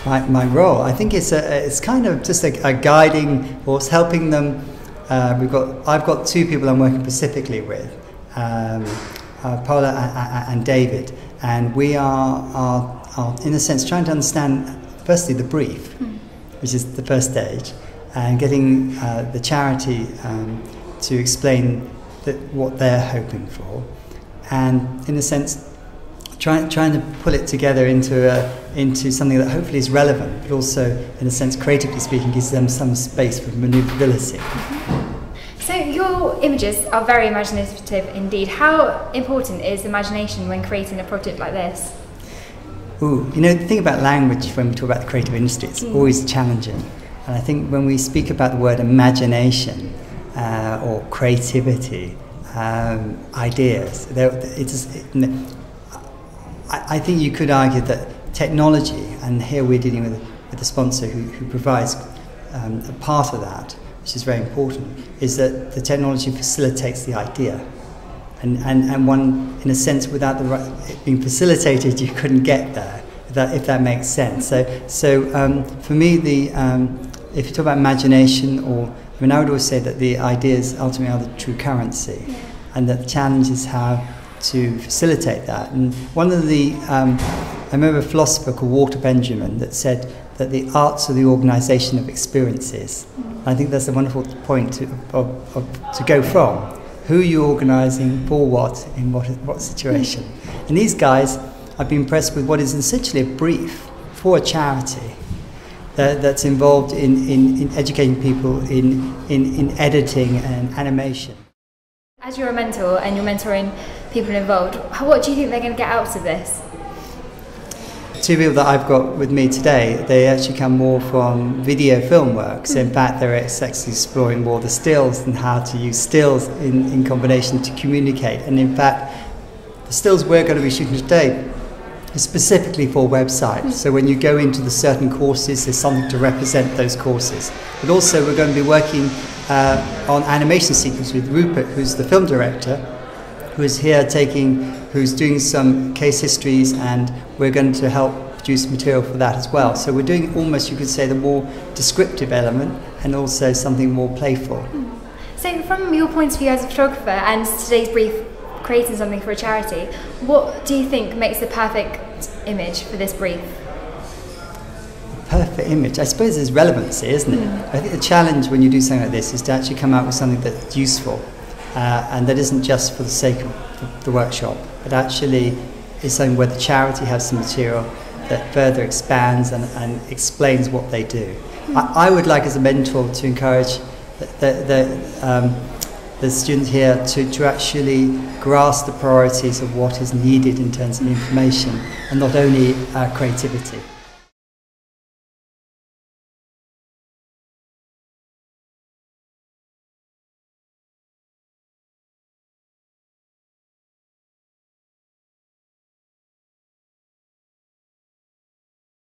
my role. I think it's kind of just a guiding force, helping them. I've got two people I'm working specifically with, Paula and David, and we are in a sense trying to understand firstly the brief, which is the first stage, and getting the charity to explain what they're hoping for, and in a sense trying to pull it together into something that hopefully is relevant, but also in a sense, creatively speaking, gives them some space for manoeuvrability. So your images are very imaginative indeed. How important is imagination when creating a project like this? Ooh, you know, the thing about language when we talk about the creative industry, it's always challenging. And I think when we speak about the word imagination or creativity, ideas, I think you could argue that technology, and here we're dealing with a sponsor who provides a part of that, which is very important, is that the technology facilitates the idea. And one, in a sense, without it being facilitated, you couldn't get there, if that makes sense. So for me, if you talk about imagination, I would always say that the ideas ultimately are the true currency, and that the challenge is how to facilitate that. And one of the, I remember a philosopher called Walter Benjamin that said that the arts are the organisation of experiences. I think that's a wonderful point to go from. Who are you organising for what, in what situation? And these guys, I've been impressed with what is essentially a brief for a charity that's involved in educating people in editing and animation. As you're a mentor and you're mentoring people involved, what do you think they're going to get out of this? Two people that I've got with me today, they actually come more from video film work. So in fact, they're actually exploring more the stills and how to use stills in combination to communicate. And in fact, the stills we're going to be shooting today is specifically for websites. So when you go into the certain courses, there's something to represent those courses. But also we're going to be working on animation sequence with Rupert, who's the film director, who is here who's doing some case histories, and we're going to help produce material for that as well. So we're doing almost, you could say, the more descriptive element and also something more playful. So from your point of view as a photographer and today's brief, creating something for a charity, what do you think makes the perfect image for this brief? Perfect image, I suppose there's relevancy, isn't it? I think the challenge when you do something like this is to actually come out with something that's useful and that isn't just for the sake of the workshop, but actually is something where the charity has some material that further expands and explains what they do. I would like, as a mentor, to encourage the students here to actually grasp the priorities of what is needed in terms of information and not only creativity.